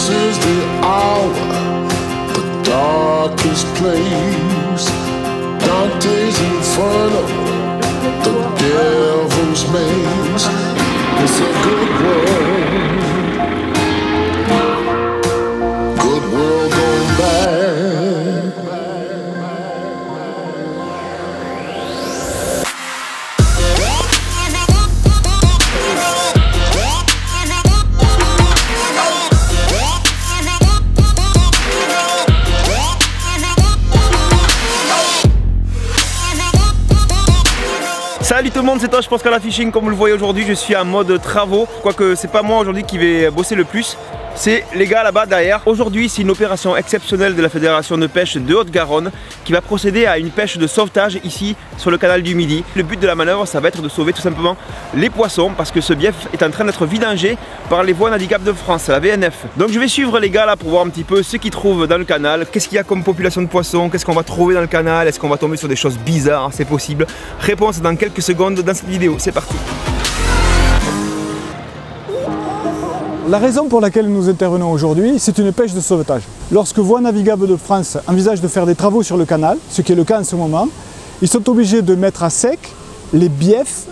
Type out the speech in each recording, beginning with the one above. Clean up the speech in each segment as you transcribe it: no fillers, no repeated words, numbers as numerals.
This is the hour, the darkest place. Dante's Inferno, the devil's maze. It's a good world gone bad. Salut tout le monde, c'est toi, je pense qu'à la fishing, comme vous le voyez aujourd'hui, je suis en mode travaux. Quoique c'est pas moi aujourd'hui qui vais bosser le plus, c'est les gars là-bas derrière. Aujourd'hui c'est une opération exceptionnelle de la Fédération de pêche de Haute-Garonne qui va procéder à une pêche de sauvetage ici sur le canal du Midi. Le but de la manœuvre, ça va être de sauver tout simplement les poissons parce que ce bief est en train d'être vidangé par les voies navigables de France, la VNF. Donc je vais suivre les gars là pour voir un petit peu ce qu'ils trouvent dans le canal, qu'est-ce qu'il y a comme population de poissons, qu'est-ce qu'on va trouver dans le canal, est-ce qu'on va tomber sur des choses bizarres, c'est possible. Réponse dans quelques secondes dans cette vidéo, c'est parti. La raison pour laquelle nous intervenons aujourd'hui, c'est une pêche de sauvetage. Lorsque Voies navigables de France envisage de faire des travaux sur le canal, ce qui est le cas en ce moment, ils sont obligés de mettre à sec les biefs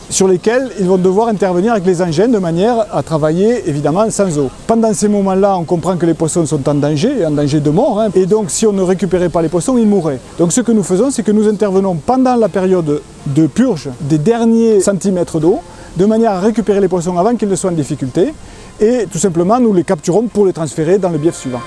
sur lesquels ils vont devoir intervenir avec les engins de manière à travailler évidemment sans eau. Pendant ces moments-là, on comprend que les poissons sont en danger de mort, et donc si on ne récupérait pas les poissons, ils mourraient. Donc ce que nous faisons, c'est que nous intervenons pendant la période de purge des derniers centimètres d'eau, de manière à récupérer les poissons avant qu'ils ne soient en difficulté, et tout simplement nous les capturons pour les transférer dans le bief suivant.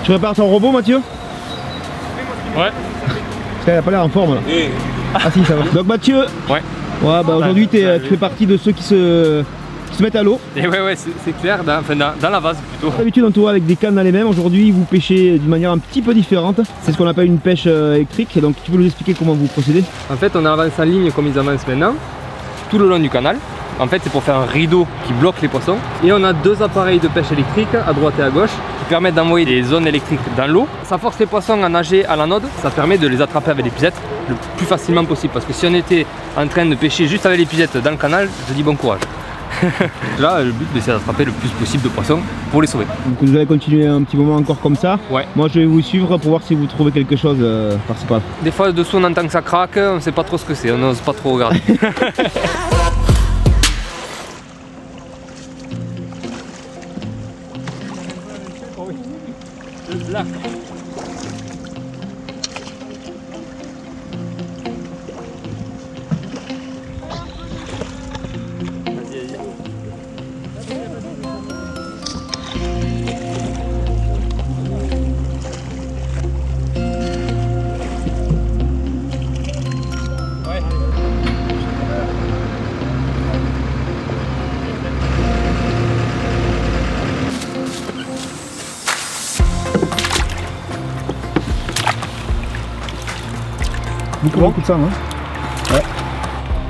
Tu prépares ton robot, Mathieu? Ouais. Il a pas l'air en forme là. Ah si, ça va. Donc Mathieu, ouais, bah aujourd'hui tu fais partie de ceux qui se mettent à l'eau. Et ouais, c'est clair, dans la vase plutôt. D'habitude on te voit avec des cannes dans les mêmes. Aujourd'hui vous pêchez d'une manière un petit peu différente. C'est ce qu'on appelle une pêche électrique. Donc tu peux nous expliquer comment vous procédez? En fait on avance en ligne comme ils avancent maintenant, tout le long du canal. En fait c'est pour faire un rideau qui bloque les poissons. Et on a deux appareils de pêche électrique à droite et à gauche qui permettent d'envoyer des zones électriques dans l'eau. Ça force les poissons à nager à la node. Ça permet de les attraper avec les pisettes le plus facilement possible. Parce que si on était en train de pêcher juste avec les pisettes dans le canal, je dis bon courage. Là le but c'est d'attraper le plus possible de poissons pour les sauver. Donc vous allez continuer un petit moment encore comme ça. Ouais. Moi je vais vous suivre pour voir si vous trouvez quelque chose par-ci par-là. Des fois dessous on entend que ça craque, on sait pas trop ce que c'est, on n'ose pas trop regarder. Beaucoup de sang, hein. Ouais.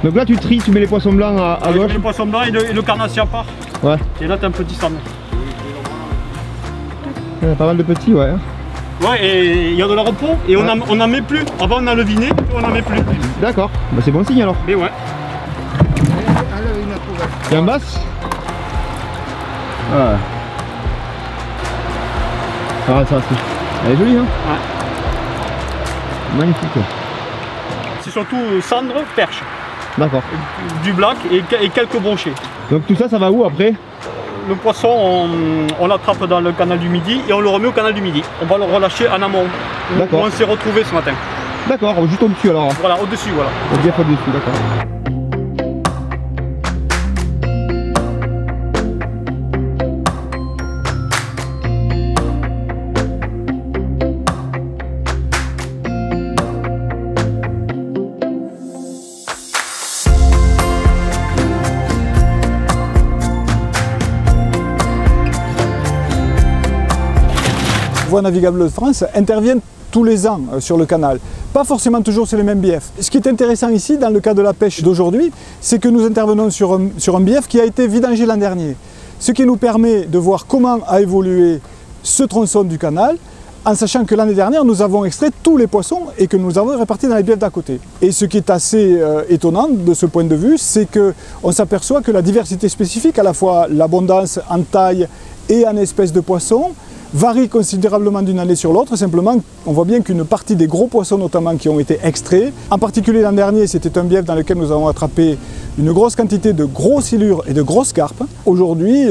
Donc là tu tries, tu mets les poissons blancs à gauche. Le poisson blanc et le carnassier à part. Ouais. Et là t'as un petit sandre. Il y a pas mal de petits, ouais. Ouais, et il y a de la repos et on en met plus. Avant on a leviné, on en met plus. D'accord, bah c'est bon signe alors. Mais ouais. Il y a un basse. Ouais. Ah ça reste. Elle est jolie hein. Ouais. Magnifique. C'est surtout cendre, perche. D'accord. Du black et quelques brochets. Donc tout ça, ça va où après? Le poisson, on l'attrape dans le canal du Midi et on le remet au canal du Midi. On va le relâcher en amont. D'accord. On s'est retrouvé ce matin. D'accord, juste au-dessus alors. Voilà, au-dessus, voilà. Au bief au-dessus, d'accord. Voies navigables de France interviennent tous les ans sur le canal, pas forcément toujours sur les mêmes biefs. Ce qui est intéressant ici, dans le cas de la pêche d'aujourd'hui, c'est que nous intervenons sur un bief qui a été vidangé l'an dernier, ce qui nous permet de voir comment a évolué ce tronçon du canal, en sachant que l'année dernière, nous avons extrait tous les poissons et que nous avons répartis dans les biefs d'à côté. Et ce qui est assez étonnant de ce point de vue, c'est qu'on s'aperçoit que la diversité spécifique, à la fois l'abondance en taille et en espèces de poissons, varie considérablement d'une année sur l'autre. Simplement, on voit bien qu'une partie des gros poissons notamment qui ont été extraits, en particulier l'an dernier, c'était un bief dans lequel nous avons attrapé une grosse quantité de gros silures et de grosses carpes. Aujourd'hui,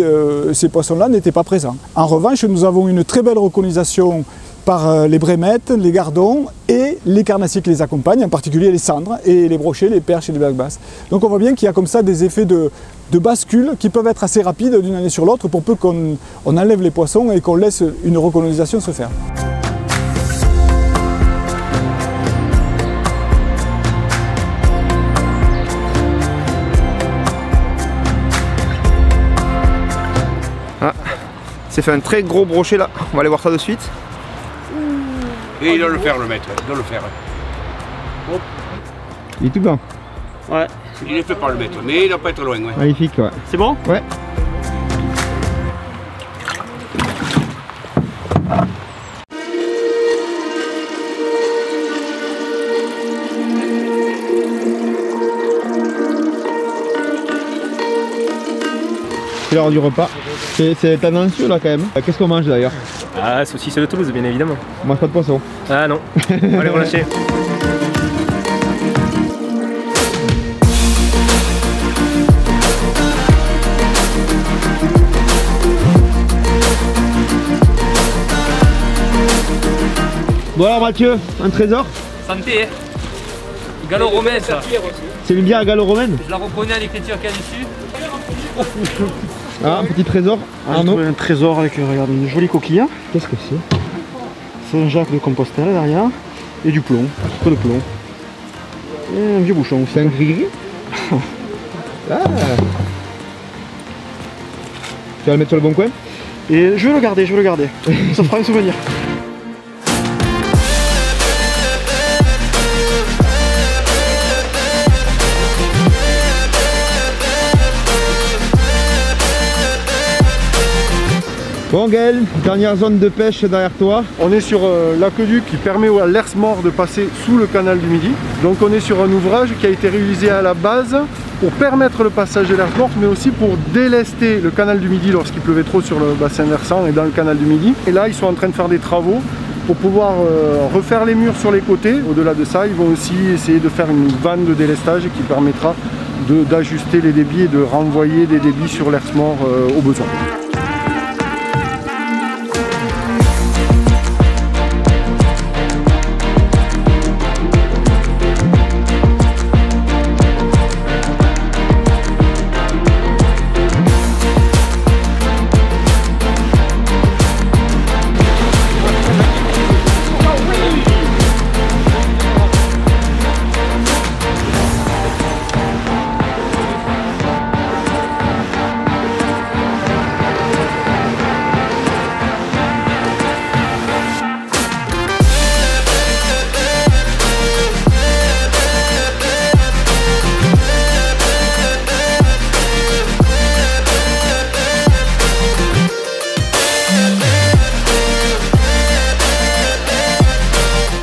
ces poissons-là n'étaient pas présents. En revanche, nous avons une très belle recolonisation par les brémettes, les gardons et les carnassiers qui les accompagnent, en particulier les sandres et les brochets, les perches et les black-bass. Donc on voit bien qu'il y a comme ça des effets de bascule qui peuvent être assez rapides d'une année sur l'autre pour peu qu'on enlève les poissons et qu'on laisse une recolonisation se faire. Ah, c'est fait un très gros brochet là, on va aller voir ça de suite. Et il doit le faire, le maître, il doit le faire. Hop. Il est tout blanc. Ouais. Il ne fait pas le maître, mais il doit pas être loin. Ouais. Magnifique, ouais. C'est bon? Ouais. C'est l'heure du repas. C'est tendancieux là quand même. Qu'est-ce qu'on mange d'ailleurs? Ah, saucisse de Toulouse, bien évidemment. On mange pas de poisson. Ah non, on va les relâcher. Bon alors Mathieu, un trésor? Santé, gallo-romaine ça. C'est une bière gallo-romaine? Je la reconnais à l'écriture qu'il y a dessus. Ah, un petit trésor. Arnaud. Un trésor avec, regarde, une jolie coquille. Qu'est-ce que c'est? Saint-Jacques de Compostelle derrière. Et du plomb, un peu de plomb. Et un vieux bouchon aussi. C'est un gris-gris. Ah. Tu vas le mettre sur le bon coin? Et je vais le garder, Ça fera un souvenir. Bon Gaël, dernière zone de pêche derrière toi. On est sur l'aqueduc qui permet à l'Ers Mort de passer sous le canal du Midi. Donc on est sur un ouvrage qui a été réalisé à la base pour permettre le passage de l'Ers Mort, mais aussi pour délester le canal du Midi lorsqu'il pleuvait trop sur le bassin versant et dans le canal du Midi. Et là ils sont en train de faire des travaux pour pouvoir refaire les murs sur les côtés. Au-delà de ça, ils vont aussi essayer de faire une vanne de délestage qui permettra d'ajuster les débits et de renvoyer des débits sur l'Ers Mort au besoin.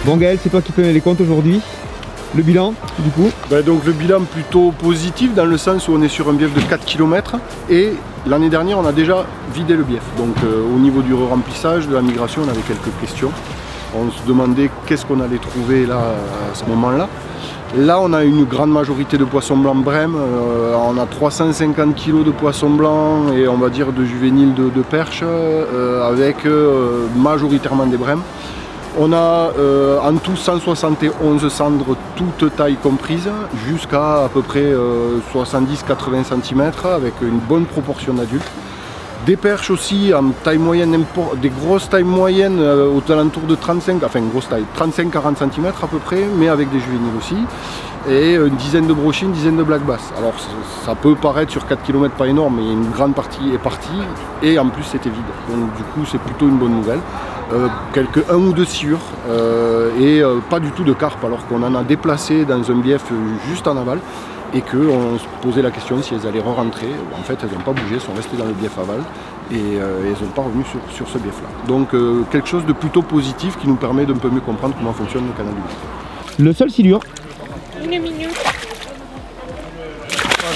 Bon Gaël, c'est toi qui tenais les comptes aujourd'hui. Le bilan du coup? Donc le bilan plutôt positif dans le sens où on est sur un bief de 4 km et l'année dernière on a déjà vidé le bief. Donc au niveau du remplissage, de la migration, on avait quelques questions. On se demandait qu'est-ce qu'on allait trouver là à ce moment-là. Là on a une grande majorité de poissons blancs brème, on a 350 kg de poissons blancs et on va dire de juvéniles de perches avec majoritairement des brèmes. On a en tout 171 cendres, toutes tailles comprises, jusqu'à à peu près 70-80 cm avec une bonne proportion d'adultes. Des perches aussi en taille moyenne, des grosses tailles moyennes aux alentours de 35, enfin grosse taille, 35-40 cm à peu près, mais avec des juvéniles aussi. Et une dizaine de brochets, une dizaine de black bass. Alors ça peut paraître sur 4 km pas énorme, mais une grande partie est partie et en plus c'était vide. Donc du coup c'est plutôt une bonne nouvelle. Un ou deux sciures et pas du tout de carpe, alors qu'on en a déplacé dans un bief juste en aval et qu'on se posait la question si elles allaient re-rentrer. En fait elles n'ont pas bougé, elles sont restées dans le bief aval et elles sont pas revenues sur ce bief là. Donc quelque chose de plutôt positif qui nous permet d'un peu mieux comprendre comment fonctionne le canal du bief. Le seul silure. Une minute.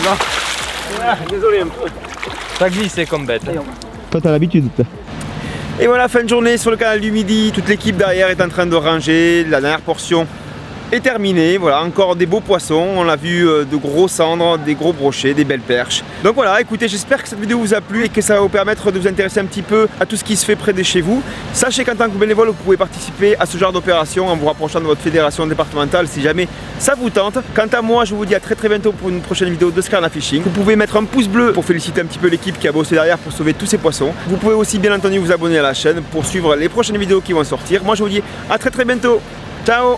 Voilà. Ah, désolé un peu. Ça glisse comme bête. Toi t'as l'habitude. Et voilà, fin de journée sur le canal du Midi. Toute l'équipe derrière est en train de ranger. La dernière portion est terminée. Voilà, encore des beaux poissons. On a vu de gros cendres, des gros brochets, des belles perches. Donc voilà, écoutez, j'espère que cette vidéo vous a plu et que ça va vous permettre de vous intéresser un petit peu à tout ce qui se fait près de chez vous. Sachez qu'en tant que bénévole, vous pouvez participer à ce genre d'opération en vous rapprochant de votre fédération départementale si jamais ça vous tente. Quant à moi, je vous dis à très bientôt pour une prochaine vidéo de Skarna Fishing. Vous pouvez mettre un pouce bleu pour féliciter un petit peu l'équipe qui a bossé derrière pour sauver tous ces poissons. Vous pouvez aussi bien entendu vous abonner à la chaîne pour suivre les prochaines vidéos qui vont sortir. Moi je vous dis à très bientôt. Ciao!